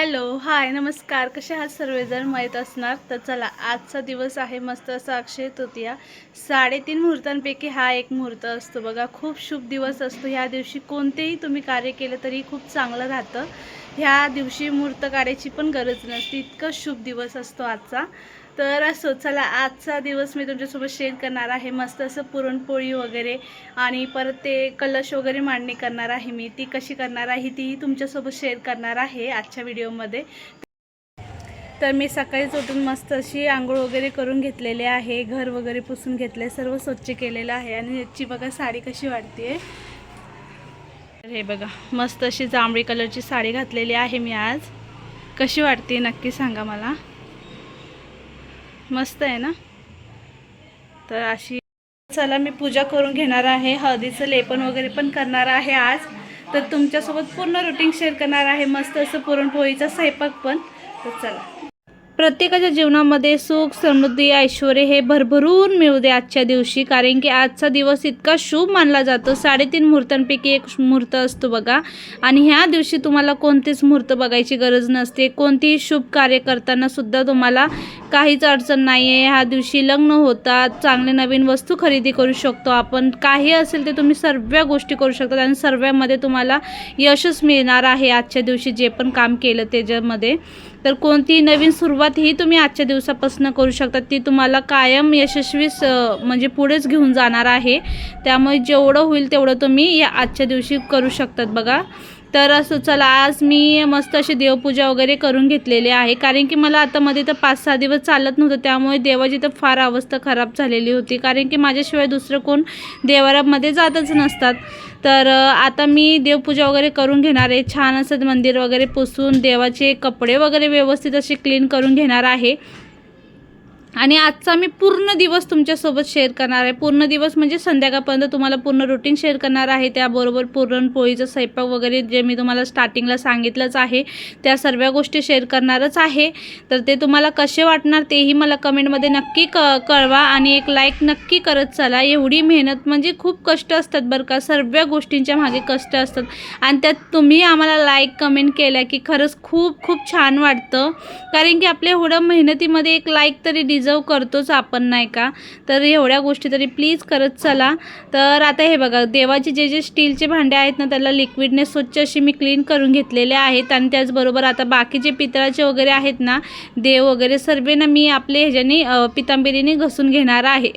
Hello, हाय, नमस्कार. कसे आहात सर्वजण? माहीत असणार. तर चला, आजचा दिवस आहे मस्त असा अक्षय तृतीया. 3:30 मुहूर्तांपैकी हा एक मुहूर्त असतो बघा. खूप शुभ दिवस असतो. ह्या दिवशी कोणतेही तुम्ही कार्य केलं तरी खूप चांगलं राहतं. ह्या दिवशी मुहूर्त काढायची पण गरज नसते, इतकं शुभ दिवस असतो आजचा. तर असो, चला, आजचा दिवस मी तुमच्यासोबत शेअर करणार आहे. मस्त असं पुरणपोळी वगैरे आणि परत ते कलश वगैरे मांडणी करणार आहे मी. ती कशी करणार आहे तीही तुमच्यासोबत शेअर करणार आहे आजच्या व्हिडिओमध्ये. तर मी सकाळीच उठून मस्त अशी आंघोळ वगैरे करून घेतलेले आहे. घर वगैरे पुसून घेतले, सर्व स्वच्छ केलेलं आहे. आणि याची बघा साडी कशी वाटते. हे बघा, मस्त अशी जांभळी कलरची साडी घातलेली आहे मी आज. कशी वाटते नक्की सांगा मला. मस्त आहे ना. तर अशी चला, मी पूजा करून घेणार आहे. हळदीचं लेपन वगैरे पण करणार आहे आज. तर तुमच्यासोबत पूर्ण रुटीन शेअर करणार आहे. मस्त असं पुरणपोळीचा स्वयंपाक पण. तर चला, प्रत्येकाच्या जीवनामध्ये सुख, समृद्धी, ऐश्वर हे भरभरून मिळू दे आजच्या दिवशी. कारण की आजचा दिवस इतका शुभ मानला जातो. 3:30 मुहूर्तांपैकी एक मुहूर्त असतो बघा. आणि ह्या दिवशी तुम्हाला कोणतेच मुहूर्त बघायची गरज नसते. कोणतीही शुभ कार्य करताना सुद्धा तुम्हाला काहीच अडचण नाही आहे. ह्या दिवशी लग्न होतात, चांगले नवीन वस्तू खरेदी करू शकतो आपण. काही असेल ते तुम्ही सर्व गोष्टी करू शकतात आणि सर्वांमध्ये तुम्हाला यशच मिळणार आहे आजच्या दिवशी जे पण काम केलं त्याच्यामध्ये. तर कोणतीही नवीन सुरुवात ही तुम्ही आजच्या दिवसापासून करू शकता. ती तुम्हाला कायम यशस्वी म्हणजे पुढेच घेऊन जाणार आहे. त्यामुळे जेवढं होईल तेवढं तुम्ही या आजच्या दिवशी करू शकतात बघा. तर असं चला, आज मी मस्त अशी देवपूजा वगैरे करून घेतलेली आहे. कारण की मला आता मध्ये तर 5-6 दिवस चालत नव्हतं. त्यामुळे देवाची तर फार अवस्था खराब झालेली होती. कारण की माझ्याशिवाय दुसरं कोण देवारामध्ये जातच नसतात. तर आता मी देवपूजा वगैरे करून घेणार आहे. छान असं मंदिर वगैरे पुसून देवाचे कपडे वगैरे व्यवस्थित असे क्लीन करून घेणार आहे. आणि आजचा मी पूर्ण दिवस तुमच्यासोबत शेअर करणार आहे. पूर्ण दिवस म्हणजे संध्याकाळपर्यंत तुम्हाला पूर्ण रुटीन शेअर करणार आहे. त्याबरोबर पुरणपोळीचं स्वयंपाक वगैरे जे मी तुम्हाला स्टार्टिंगला सांगितलंच आहे, त्या सर्व गोष्टी शेअर करणारच आहे. तर ते तुम्हाला कसे वाटणार तेही मला कमेंटमध्ये नक्की कळवा. आणि एक लाईक नक्की करत चला. एवढी मेहनत म्हणजे खूप कष्ट असतात बरं का. सर्व गोष्टींच्या मागे कष्ट असतात. आणि त्यात तुम्ही आम्हाला लाईक कमेंट केल्या की खरंच खूप खूप छान वाटतं. कारण की आपल्या एवढं मेहनतीमध्ये एक लाईक तरी डिझर्व करतोच आपण, नाही का. तर एवढ्या गोष्टी तरी प्लीज करत चला. तर आता हे बघा, देवाचे जे जे स्टीलचे भांडे आहेत ना, त्याला लिक्विडने स्वच्छ अशी मी क्लीन करून घेतलेले आहेत. आणि त्याचबरोबर आता बाकीचे पितळाचे वगैरे आहेत ना, देव वगैरे सर्व ना मी आपले ह्याच्याने पितांबरीने घसून घेणार आहे.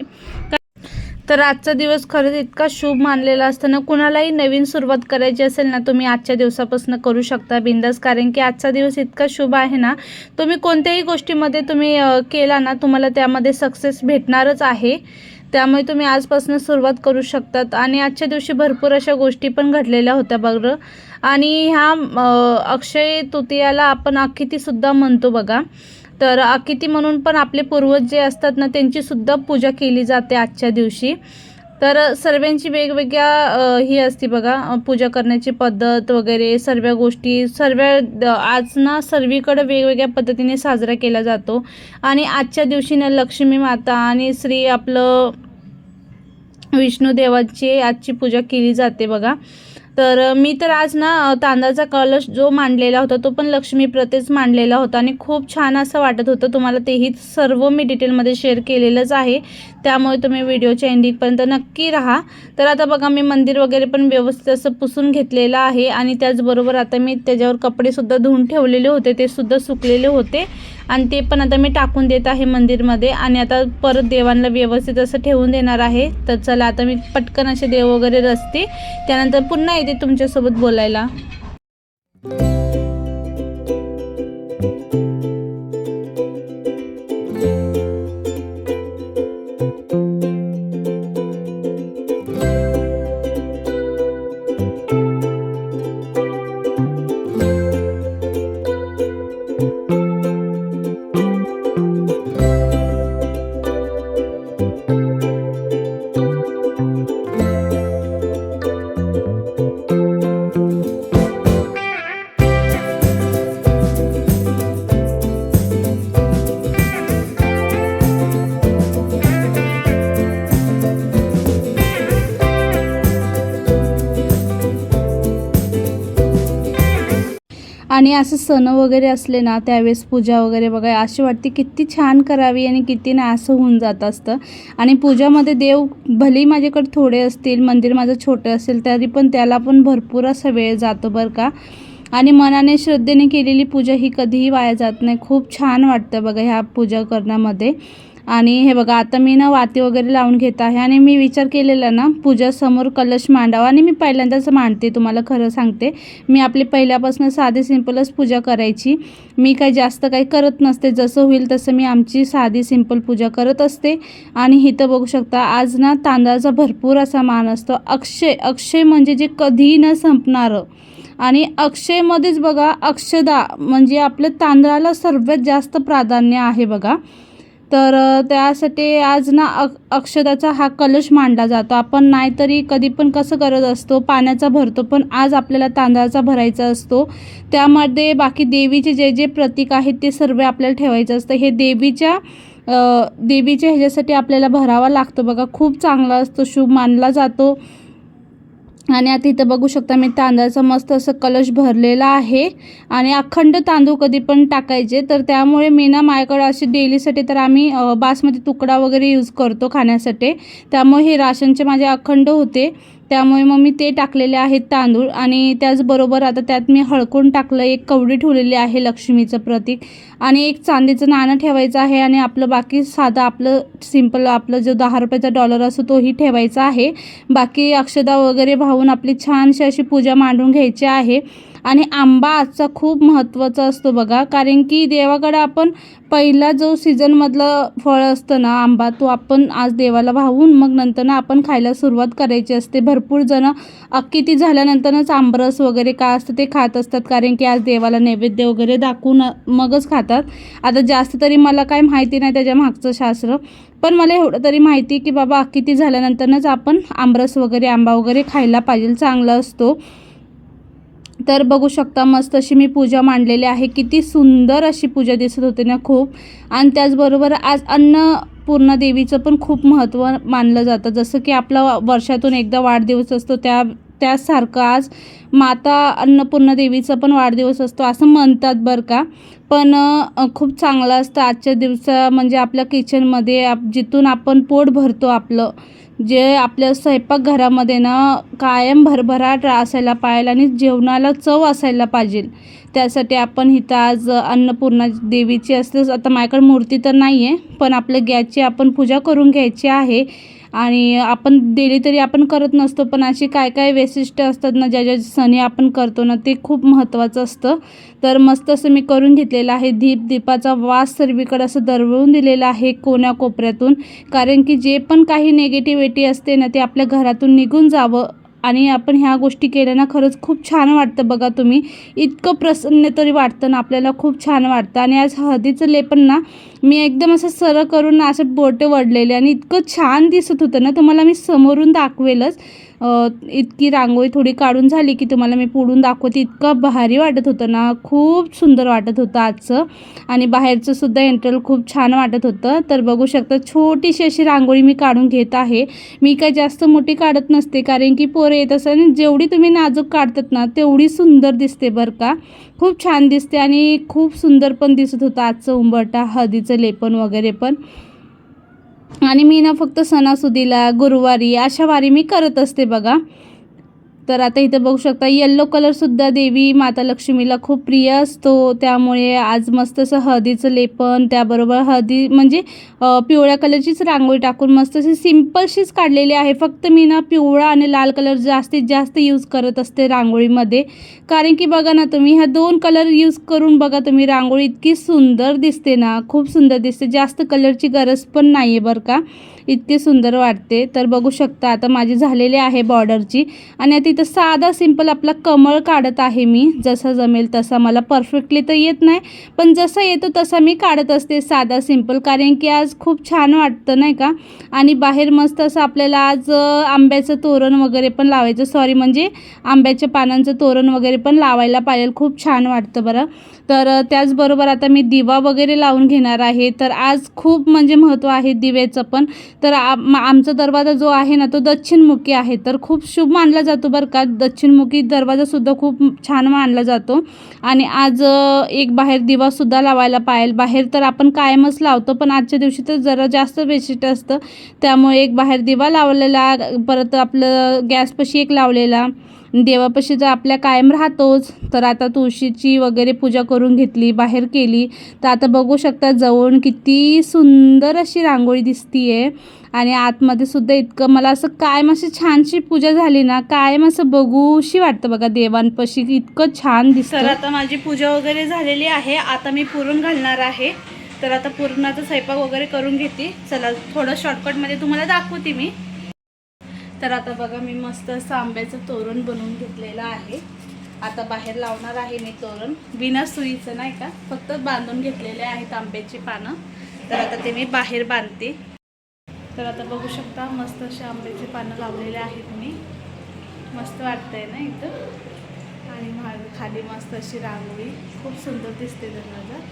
तर आजचा दिवस खरंच इतका शुभ मानलेला असताना कुणालाही नवीन सुरुवात करायची असेल ना, तुम्ही आजच्या दिवसापासून करू शकता बिंदास. कारण की आजचा दिवस इतका शुभ आहे ना, तुम्ही कोणत्याही गोष्टीमध्ये तुम्ही केला ना, तुम्हाला त्यामध्ये सक्सेस भेटणारच आहे. त्यामुळे तुम्ही आजपासून सुरुवात करू शकतात. आणि आजच्या दिवशी भरपूर अशा गोष्टी पण घडलेल्या होत्या बघा. आणि ह्या अक्षय तृतीयाला आपण अखितीसुद्धा म्हणतो बघा. तर अखिती म्हणून पण आपले पूर्वज जे असतात ना, त्यांचीसुद्धा पूजा केली जाते आजच्या दिवशी. तर सर्वांची वेगवेगळ्या ही असते बघा, पूजा करण्याची पद्धत वगैरे सर्व गोष्टी. आज ना सर्वीकडे वेगवेगळ्या पद्धतीने साजरा केला जातो. आणि आजच्या दिवशी ना लक्ष्मी माता आणि श्री आपलं विष्णुदेवाची आजची पूजा केली जाते बघा. तर मी तर आज ना तांदळाचा कलश जो मांडलेला होता तो पण लक्ष्मीप्रतेच मांडलेला होता. आणि खूप छान असं वाटत होतं. तुम्हाला तेही सर्व मी डिटेलमध्ये शेअर केलेलंच आहे. त्यामुळे तुम्ही व्हिडिओच्या एंडिंगपर्यंत नक्की राहा. तर आता बघा, मी मंदिर वगैरे पण व्यवस्थित असं पुसून घेतलेलं आहे. आणि त्याचबरोबर आता मी त्याच्यावर कपडेसुद्धा धुवून ठेवलेले होते, ते सुद्धा सुकलेले होते. आणि ते पण आता मी टाकून देत आहे मंदिरमध्ये. आणि आता परत देवांना व्यवस्थित असं ठेवून देणार आहे. तर चला, आता मी पटकन असे देव वगैरे रचते. त्यानंतर पुन्हा येते तुमच्यासोबत बोलायला. आणि असं सण वगैरे असले ना त्यावेळेस पूजा वगैरे बघा अशी वाटते किती छान करावी आणि किती नाही असं होऊन जात असतं. आणि पूजामध्ये देव भलेही माझ्याकडे थोडे असतील, मंदिर माझं छोटं असेल, तरी पण त्याला पण भरपूर असा वेळ जातो बरं का. आणि मनाने श्रद्धेने केलेली पूजा ही कधीही वाया जात नाही. खूप छान वाटतं बघा ह्या पूजा करण्यामध्ये. आणि हे बघा आता मी ना वाती वगैरे लावून घेत आहे आणि मी विचार केलेला ना पूजासमोर कलश मांडावा आणि मी पहिल्यांदाच मांडते, तुम्हाला खरं सांगते. मी आपली पहिल्यापासून साधी सिंपलच पूजा करायची. मी काही जास्त काही करत नसते, जसं होईल तसं मी आमची साधी सिंपल पूजा करत असते. आणि इथं बघू शकता आज ना तांदळाचा भरपूर असा मान असतो. अक्षय म्हणजे जे कधीही न संपणारं. आणि अक्षयमध्येच बघा अक्षदा म्हणजे आपल्या तांदळाला सर्वात जास्त प्राधान्य आहे बघा. तर त्यासाठी आज ना अक्षदाचा हा कलश मांडला जातो. आपण नाहीतरी कधी पण कसं करत असतो, पाण्याचा भरतो, पण आज आपल्याला तांदळाचा भरायचा असतो. त्यामध्ये बाकी देवीचे जे जे प्रतीक आहेत ते सर्व आपल्याला ठेवायचं असतं. हे देवीच्या ह्याच्यासाठी आपल्याला भरावा लागतो बघा. खूप चांगला असतो, शुभ मानला जातो. आणि आता इथं बघू शकता मी तांदळाचा मस्त असं कलश भरलेला आहे. आणि अखंड तांदूळ कधी पण टाकायचे, तर त्यामुळे मी ना माझ्याकडे असे डेलीसाठी तर आम्ही बासमती तुकडा वगैरे यूज करतो खाण्यासाठी. त्यामुळे हे राशनचे माझे अखंड होते, त्यामुळे मग मी ते टाकलेले आहेत तांदूळ. आणि त्याचबरोबर आता त्यात मी हळकून टाकलं, एक कवडी ठेवलेली आहे लक्ष्मीचं प्रतीक, आणि एक चांदीचं नाणं ठेवायचं आहे. आणि आपलं बाकी साधं आपलं सिंपल आपलं जो 10 रुपयाचा डॉलर असतो तोही ठेवायचा आहे. बाकी अक्षदा वगैरे वाहून आपली छानशी अशी पूजा मांडून घ्यायची आहे. आणि आंबा आजचा खूप महत्त्वाचा असतो बघा, कारण की देवाकडे आपण पहिला जो सीझनमधलं फळ असतं ना आंबा, तो आपण आज देवाला वाहून मग नंतर ना आपण खायला सुरुवात करायची असते. भरपूर जणं अक्किती झाल्यानंतरच आंबरस वगैरे काय असतं ते खात असतात, कारण की आज देवाला नैवेद्य वगैरे दाखवून मगच खातात. आता जास्त तरी मला काय माहिती नाही त्याच्या मागचं शास्त्र, पण मला एवढं तरी माहिती की बाबा अक्किती झाल्यानंतरच आपण आंबरस वगैरे आंबा वगैरे खायला पाहिजे, चांगला असतो. तर बघू शकता मस्त अशी मी पूजा मांडलेली आहे. किती सुंदर अशी पूजा दिसत होते ना खूप. आणि त्याचबरोबर आज अन्नपूर्णा देवीचं पण खूप महत्त्व मानलं जातं. जसं की आपला वर्षातून एकदा वाढदिवस असतो, त्यासारखं आज माता अन्नपूर्णा देवीचा पण वाढदिवस असतो असं म्हणतात बरं का. पण खूप चांगलं असतं आजच्या दिवसा म्हणजे आपल्या किचनमध्ये जिथून आपण पोट भरतो आपलं, जे आपल्या स्वयंपाकघरामध्ये ना कायम भरभराट असायला पाहिजे आणि जेवणाला चव असायला पाहिजे. त्यासाठी आपण इथं आज अन्नपूर्णा देवीची असतेच. आता माझ्याकडे मूर्ती तर नाही आहे, पण आपल्या गॅसची आपण पूजा करून घ्यायची आहे. आणि आपण डेली तरी आपण करत नसतो, पण अशी काय काय वैशिष्ट्य असतात ना ज्या सणी आपण करतो ना, ते खूप महत्त्वाचं असतं. तर मस्त असं मी करून घेतलेलं आहे. दीपाचा वास सर्वीकडे असं दरवळून दिलेला आहे कोण्याकोपऱ्यातून, कारण की जे पण काही नेगेटिव्हिटी असते ना ते आपल्या घरातून निघून जावं. आणि आपण ह्या गोष्टी केल्या ना खरंच खूप छान वाटतं बघा. तुम्ही इतकं प्रसन्न तरी वाटतं ना आपल्याला, खूप छान वाटतं. आणि आज हळदीचं लेपन ना मी एकदम असं सरळ करून ना असं बोटे वडलेले आणि इतकं छान दिसत होतं ना, तुम्हाला मी समोरून दाखवेलच. इतकी रांगोळी थोडी काढून झाली की तुम्हाला मी पुढून दाखवते. इतकं भारी वाटत होतं ना, खूप सुंदर वाटत होतं आजचं. आणि बाहेरचं सुद्धा एंट्रल खूप छान वाटत होतं. तर बघू शकता छोटीशी अशी रांगोळी मी काढून घेत आहे. मी काय जास्त मोठी काढत नसते, कारण की पोरं येत असं, आणि जेवढी तुम्ही नाजूक काढतात ना तेवढी सुंदर दिसते बरं का. खूप छान दिसते आणि खूप सुंदर पण दिसत होतं आजचं उंबरठा हळदीचं लेपन वगैरे पण. आणि मी ना फक्त सणासुदीला गुरुवारी अशा वारी मी करत असते बघा. तर आता इथं बघू शकता येल्लो कलरसुद्धा देवी माता लक्ष्मीला खूप प्रिय असतो, त्यामुळे आज मस्त असं हळदीचं लेपन, त्याबरोबर हळदी म्हणजे पिवळ्या कलरचीच रांगोळी टाकून मस्त अशी सिम्पलशीच काढलेली आहे. फक्त मी ना पिवळा आणि लाल कलर जास्तीत जास्त यूज करत असते रांगोळीमध्ये, कारण की बघा ना तुम्ही ह्या 2 कलर यूज करून बघा तुम्ही, रांगोळी इतकी सुंदर दिसते ना, खूप सुंदर दिसते. जास्त कलरची गरज पण नाही आहे बरं का, इतके सुंदर वाटते. तर बघू शकता आता माझी झालेली आहे बॉर्डरची. आणि आता इथं साधा सिंपल आपला कमळ काढत आहे मी, जसा जमेल तसा. मला परफेक्टली तर येत नाही, पण जसा येतो तसा मी काढत असते साधा सिंपल, कारण की आज खूप छान वाटतं नाही का. आणि बाहेर मस्त असं आपल्याला आज आंब्याचं तोरण वगैरे पण लावायचं, म्हणजे आंब्याच्या पानांचं तोरण वगैरे पण लावायला पाहिजे, खूप छान वाटतं बरं. तर त्याचबरोबर आता मी दिवा वगैरे लावून घेणार आहे. तर आज खूप म्हणजे महत्त्व आहे दिव्याचं पण. तर आमचा दरवाजा जो आहे ना तो दक्षिणमुखी आहे, तर खूप शुभ मानला जातो बरं का. दक्षिणमुखी दरवाजासुद्धा खूप छान मानला जातो. आणि आज एक बाहेर दिवासुद्धा लावायला पाहिजे. बाहेर तर आपण कायमच लावतो, पण आजच्या दिवशी तर जरा जास्त वैशिष्ट्य असतं, त्यामुळे एक बाहेर दिवा लावलेला, परत आपलं गॅसपाशी एक लावलेला, देवापाशी तर आपल्या कायम राहतोच. तर आता तुळशीची वगैरे पूजा करून घेतली, बाहेर केली. तर आता बघू शकता जवळून किती सुंदर अशी रांगोळी दिसतीये. आणि आतमध्ये सुद्धा इतकं मला असं कायम अशी छानशी पूजा झाली ना, कायम असं बघूशी वाटतं बघा देवांपाशी, इतकं छान दिसतं. तर आता माझी पूजा वगैरे झालेली आहे. आता मी पुरण घालणार आहे. तर आता पुरणाचा स्वयंपाक वगैरे करून घेते. चला थोडं शॉर्टकटमध्ये तुम्हाला दाखवते मी. तर आता बघा मी मस्त असं आंब्याचं तोरण बनवून घेतलेलं आहे. आता बाहेर लावणार आहे मी तोरण, बिना सुईचं नाही का, फक्त बांधून घेतलेले आहेत आंब्याची पानं. तर आता ते मी बाहेर बांधते. तर आता बघू शकता मस्त असे आंब्याची पानं लावलेले आहेत मी. मस्त वाटतंय ना एकदम. आणि खाली मस्त अशी रांगोळी खूप सुंदर दिसते दरवाजा.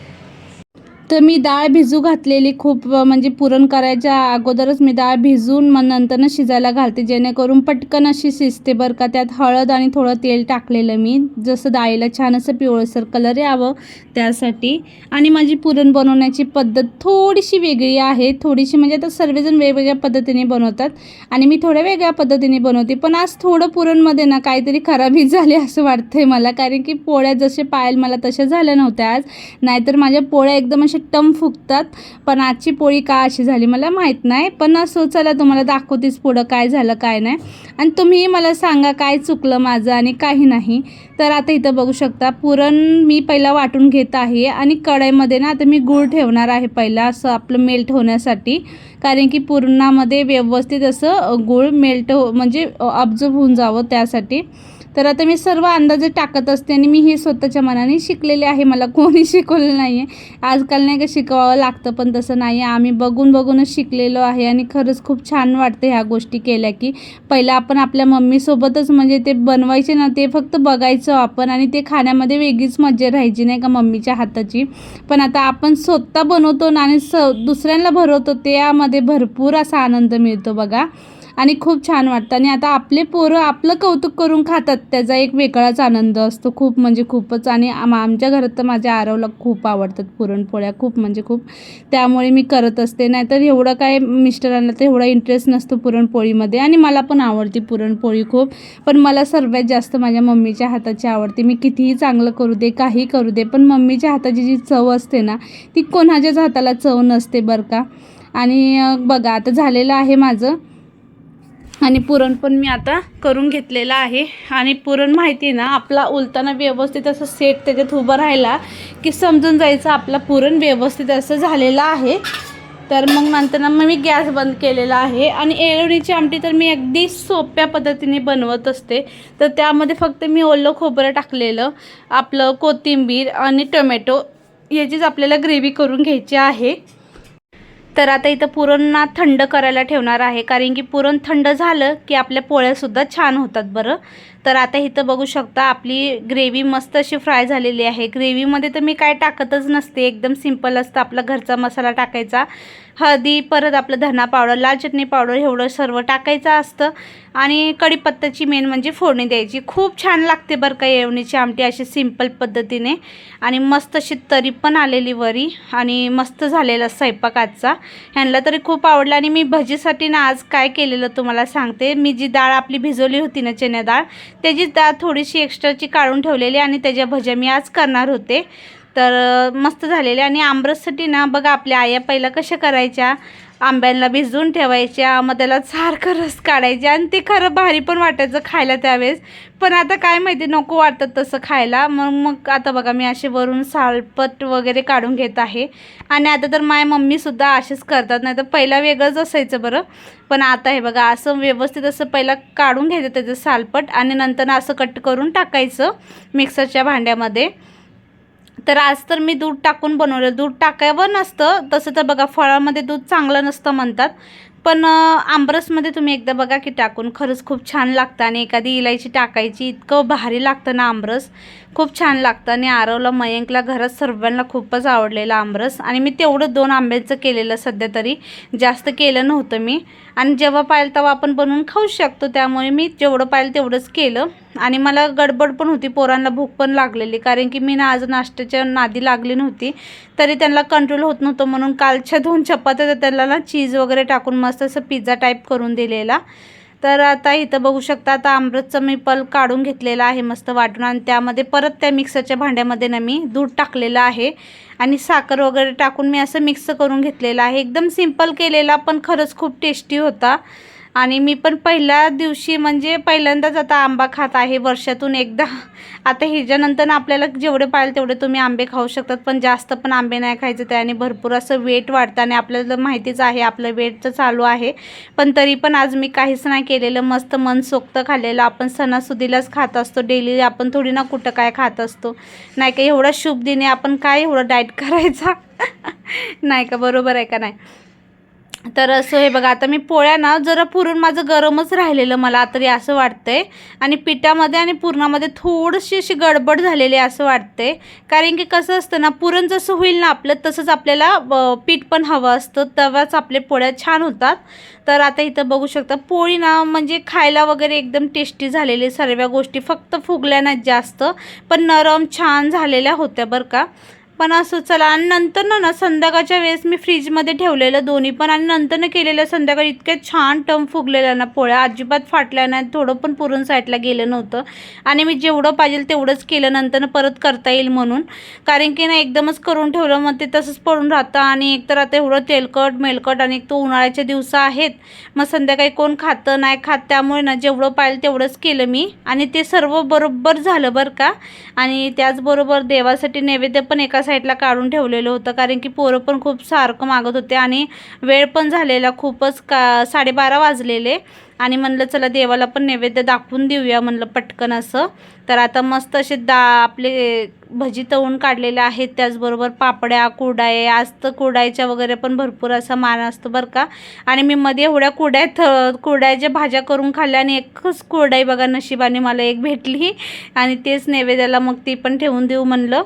तर मी डाळ भिजू घातलेली, खूप म्हणजे पुरण करायच्या अगोदरच मी डाळ भिजून मग नंतरनं शिजायला घालते, जेणेकरून पटकन अशी शिजते बरं का. त्यात हळद आणि थोडं तेल टाकलेलं मी, जसं डाळीला छान असं पिवळसर कलर यावं त्यासाठी. आणि माझी पुरण बनवण्याची पद्धत थोडीशी वेगळी आहे, थोडीशी म्हणजे आता सर्वजण वेगवेगळ्या पद्धतीने बनवतात आणि मी थोड्या वेगळ्या पद्धतीने बनवते. पण आज थोडं पुरणमध्ये ना काहीतरी खराबी झाली असं वाटतंय मला, कारण की पोळ्या जसे पाहिल मला तशा झाल्या नव्हत्या आज. नाहीतर माझ्या पोळ्या एकदम टम फुगतात, पण आजची पोळी का अशी झाली मला माहीत नाही. पण असो, चला तुम्हाला दाखवतेच पुढं काय झालं काय नाही, आणि तुम्ही मला सांगा काय चुकलं माझं आणि काही नाही. तर आता इथं बघू शकता पुरण मी पहिला वाटून घेत आहे आणि कढईमध्ये ना आता मी गूळ ठेवणार आहे पहिला, असं आपलं मेल्ट होण्यासाठी, कारण की पुरणामध्ये व्यवस्थित असं गूळ मेल्ट म्हणजे ऑब्झर्व होऊन जावं त्यासाठी. तर आता मी सर्व अंदाजे टाकत असते आणि मी हे स्वतःच्या मनाने शिकलेले आहे, मला कोणी शिकवलं नाही आहे. आजकाल नाही का शिकवावं लागतं, पण तसं नाही आहे, आम्ही बघून बघूनच शिकलेलो आहे. आणि खरंच खूप छान वाटतं ह्या गोष्टी केल्या की. पहिलं आपण आपल्या मम्मीसोबतच म्हणजे ते बनवायचे ना, ते फक्त बघायचं आपण आणि ते खाण्यामध्ये वेगळीच मजा राहायची नाही का मम्मीच्या हाताची. पण आता आपण स्वतः बनवतो ना आणि दुसऱ्यांना भरवतो, त्यामध्ये भरपूर असा आनंद मिळतो बघा, आणि खूप छान वाटतं. आणि आता आपले पोरं आपलं कौतुक करून खातात, त्याचा एक वेगळाच आनंद असतो, खूप म्हणजे खूपच. आणि आमच्या घरात तर माझ्या आरवला खूप आवडतात पुरणपोळ्या, खूप म्हणजे खूप, त्यामुळे मी करत असते. नाहीतर एवढं काय मिस्टरांना तर एवढा इंटरेस्ट नसतो पुरणपोळीमध्ये, आणि मला पण आवडते पुरणपोळी खूप, पण मला सर्वात जास्त माझ्या मम्मीच्या हाताची आवडते. मी कितीही चांगलं करू दे, काही करू दे, पण मम्मीच्या हाताची जी चव असते ना, ती कोणाच्याच हाताला चव नसते बरं का. आणि बघा आता झालेलं आहे माझं, आणि पुरण पण मी आता करून घेतलेलं आहे. आणि पुरण माहिती आहे ना, आपला उलताना व्यवस्थित असं सेट त्याच्यात उभं राहिला की समजून जायचं आपला पुरण व्यवस्थित असं झालेलं आहे. तर मग नंतर मग मी गॅस बंद केलेला आहे. आणि येळवणीची आमटी तर मी अगदी सोप्या पद्धतीने बनवत असते. तर त्यामध्ये फक्त मी ओलं खोबरं टाकलेलं, आपलं कोथिंबीर आणि टोमॅटो याचीच आपल्याला ग्रेव्ही करून घ्यायची आहे. तर आता इथं पुरण ना थंड करायला ठेवणार आहे, कारण की पुरण थंड झालं की आपल्या पोळ्यासुद्धा छान होतात बरं. तर आता इथं बघू शकता आपली ग्रेव्ही मस्त अशी फ्राय झालेली आहे. ग्रेव्हीमध्ये तर मी काय टाकतच नसते, एकदम सिंपल असतं. आपला घरचा मसाला टाकायचा, हळदी, परत आपलं धना पावडर, लाल चटणी पावडर, एवढं सर्व टाकायचं असतं. आणि कढीपत्त्याची मेन म्हणजे फोडणी द्यायची. खूप छान लागते बरं का येळवणीची आमटी अशी सिंपल पद्धतीने. आणि मस्त अशी तरी पण आलेली वरी, आणि मस्त झालेला स्वयंपाक आजचा. ह्यांना तरी खूप आवडलं. आणि मी भजीसाठी ना आज काय केलेलं तुम्हाला सांगते. मी जी डाळ आपली भिजवली होती ना, चण्या डाळ, त्याची डाळ थोडीशी एक्स्ट्राची काढून ठेवलेली आणि त्याच्या भज्या मी आज करणार होते. तर मस्त झालेले. आणि आमरससाठी ना बघा आपल्या आया पहिला कशा करायच्या, आंब्यांना भिजवून ठेवायच्या, मग त्याला सारखं रस काढायचे, आणि ते खरं भारी पण वाटायचं खायला त्यावेळेस. पण आता काय माहिती नको वाटतं तसं खायला. मग आता बघा मी असे वरून सालपट वगैरे काढून घेत आहे. आणि आता तर माझ्या मम्मीसुद्धा असेच करतात, नाही तर पहिला वेगळंच असायचं बरं. पण आता हे बघा असं व्यवस्थित असं पहिला काढून घ्यायचं त्याचं सालपट, आणि नंतर असं कट करून टाकायचं मिक्सरच्या भांड्यामध्ये. तर आज तर मी दूध टाकून बनवलं. दूध टाकावं नसतं तसं तर बघा, फळामध्ये दूध चांगलं नसतं म्हणतात, पण आमरसमध्ये तुम्ही एकदा बघा की टाकून, खरंच खूप छान लागतं. आणि एखादी इलायची टाकायची, इतकं भारी लागतं ना आमरस, खूप छान लागतं. आणि आरवला, मयंकला, घरात सर्वांना खूपच आवडलेलं आमरस. आणि मी तेवढं 2 आंब्याचं केलेलं, सध्या तरी जास्त केलं नव्हतं मी. आणि जेव्हा पाहिलं तेव्हा आपण बनवून खाऊ शकतो, त्यामुळे मी जेवढं पाहिलं तेवढंच केलं. आणि मला गडबड पण होती, पोरांना भूक पण लागलेली, कारण की मी ना आज नाश्त्याच्या नादी लागली नव्हती, तरी त्यांना कंट्रोल होत नव्हतं. म्हणून कालच्या 2 चपात्या त्यांना ना चीज वगैरे टाकून मस्त असं पिझ्झा टाईप करून दिलेला. तर आता इथं बघू शकता, आता आमरसचं मी पल्प काढून घेतलेला आहे मस्त वाटून. आणि त्यामध्ये परत त्या मिक्सरच्या भांड्यामध्ये ना मी दूध टाकलेलं आहे आणि साखर वगैरे टाकून मी असं मिक्स करून घेतलेलं आहे. एकदम सिंपल केलेला, पण खरंच खूप टेस्टी होता. आणि मी पण पहिल्या दिवशी म्हणजे पहिल्यांदाच आता आंबा खात आहे, वर्षातून एकदा. आता ह्याच्यानंतर आपल्याला जेवढे पाहिजे तेवढे तुम्ही आंबे खाऊ शकतात, पण जास्त पण आंबे नाही खायचे, त्याने भरपूर असं वेट वाढतं. आणि आपल्याला माहितीच आहे आपलं वेटचं चालू आहे. पण तरी पण आज मी काहीच नाही केलेलं, मस्त मनसोक्त खाल्लेलं. आपण सणासुदीलाच खात असतो, डेली आपण थोडी ना कुठं काय खात असतो, नाही का? एवढा शुभ दिने आपण काय एवढं डाएट करायचा नाही का? बरोबर आहे का नाही? तर असं हे बघा, आता मी पोळ्या ना जरा पुरण माझं गरमच राहिलेलं मला तरी असं वाटतंय. आणि पिठामध्ये आणि पुरणामध्ये थोडीशी अशी गडबड झालेली असं वाटतंय. कारण की कसं असतं ना, पुरण जसं होईल ना आपलं, तसंच आपल्याला पीठ पण हवं असतं, तेव्हाच आपले पोळ्या छान होतात. तर आता इथं बघू शकता, पोळी ना म्हणजे खायला वगैरे एकदम टेस्टी झालेली, सर्व गोष्टी फक्त फुगल्या नाहीत जास्त, पण नरम छान झालेल्या होत्या बरं का. पण असं चला. आणि नंतर ना संध्याकाळच्या वेळेस मी फ्रीजमध्ये ठेवलेलं दोन्ही पण, आणि नंतरनं केलेलं संध्याकाळी इतक्या छान टम फुगलेल्या ना पोळ्या, अजिबात फाटल्या नाही, थोडं पण पुरण साईडला गेलं नव्हतं. आणि मी जेवढं पाहिजे तेवढंच केलं, नंतरनं परत करता येईल म्हणून, कारण की ना एकदमच करून ठेवलं मग ते तसंच पडून राहतं. आणि एकतर आता एवढं तेलकट मेलकट, आणि एक तो उन्हाळ्याचे दिवस आहेत, मग संध्याकाळी कोण खातं नाही खात, त्यामुळे ना जेवढं पाहिजे तेवढंच केलं मी. आणि ते सर्व बरोबर झालं बरं का. आणि त्याचबरोबर देवासाठी नैवेद्य पण एका साईडला काढून ठेवलेलं होतं, कारण की पोरं पण खूप सारखं मागत होते. आणि वेळ पण झालेला खूपच, 12:30 वाजलेले. आणि म्हणलं चला देवाला पण नैवेद्य दाखवून देऊया म्हणलं पटकन असं. तर आता मस्त असे आपले भजी तळून काढलेले आहेत, त्याचबरोबर पापड्या, कुरडया. आज तर कुरडयाच्या वगैरे पण भरपूर असा मान असतो बरं का. आणि मी मध्ये एवढ्या कुरडयाच्या भाज्या करून खाल्ल्या, आणि एकच कुरडई बघा नशिबाने मला एक भेटली, आणि तेच नैवेद्याला मग ती पण ठेवून देऊ म्हणलं.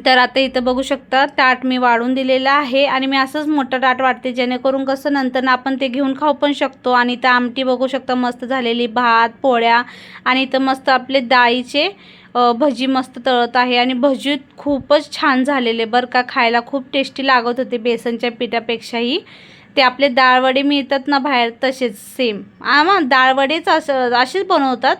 तर आता इथं बघू शकता, ताट मी वाढून दिलेलं आहे. आणि मी असंच मोठं ताट वाढते, जेणेकरून कसं नंतर आपण ते घेऊन खाऊ पण शकतो. आणि इथं आमटी बघू शकता मस्त झालेली, भात, पोळ्या. आणि इथं मस्त आपले डाळीचे भजी मस्त तळत आहे. आणि भजी खूपच छान झालेले बरं का, खायला खूप टेस्टी लागत होते, बेसनच्या पिठापेक्षाही. ते आपले डाळवडे मिळतात ना बाहेर, तसेच सेम डाळवडेच असेच बनवतात,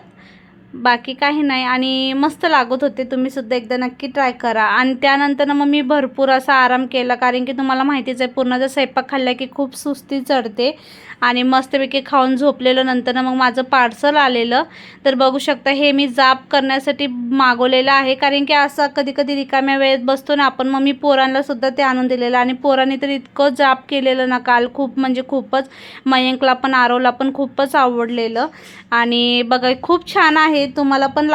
बाकी काही नाही. आणि मस्त लागत होते, तुम्हीसुद्धा एकदा नक्की ट्राय करा. आणि त्यानंतर मग मी भरपूर असा आराम केला, कारण की तुम्हाला माहितीच आहे पुरणाचा स्वयंपाक खाल्ला की खूप सुस्ती चढते. आणि मस्तपैकी खाऊन झोपलेलं. नंतर मग माझं पार्सल आलेलं, तर बघू शकता हे मी जाप करण्यासाठी मागवलेलं आहे, कारण की असं कधी कधी रिकाम्या वेळेत बसतो ना आपण. मग मी पोरांनासुद्धा ते आणून दिलेलं, आणि पोरांनी तर इतकं जाप केलेलं ना काल, खूप म्हणजे खूपच. मयंकला पण, आरवला पण खूपच आवडलेलं. आणि बघा खूप छान आहे. तुम्हाला पण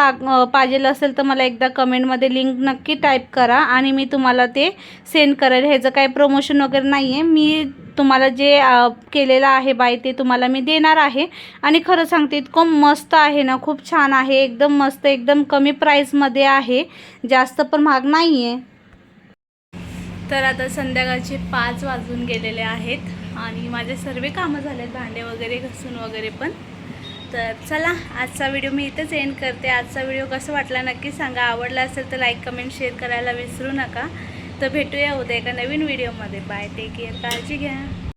पाहिजे असेल तर मला एकदा कमेंटमध्ये लिंक नक्की टाईप करा, आणि मी तुम्हाला ते सेंड करेल. ह्याचं काही प्रमोशन वगैरे नाही आहे, मी तुम्हाला जे केलेलं आहे बाय ते तुम्हाला मी देणार आहे. आणि खरं सांगते इतकं मस्त आहे ना, खूप छान आहे, एकदम मस्त, एकदम कमी प्राईसमध्ये आहे, जास्त पण महाग नाही आहे. तर आता संध्याकाळचे 5 वाजून गेलेले आहेत, आणि माझे सर्व कामं झालेत, भांडे वगैरे घासून वगैरे पण. तर चला, आजचा व्हिडिओ मी इथंच एंड करते. आजचा व्हिडिओ कसा वाटला नक्की सांगा. आवडला असेल तर लाईक, कमेंट, शेअर करायला विसरू नका. तर भेटूया उद्या एका नवीन व्हिडिओमध्ये. बाय, टेक केअर, काळजी घ्या.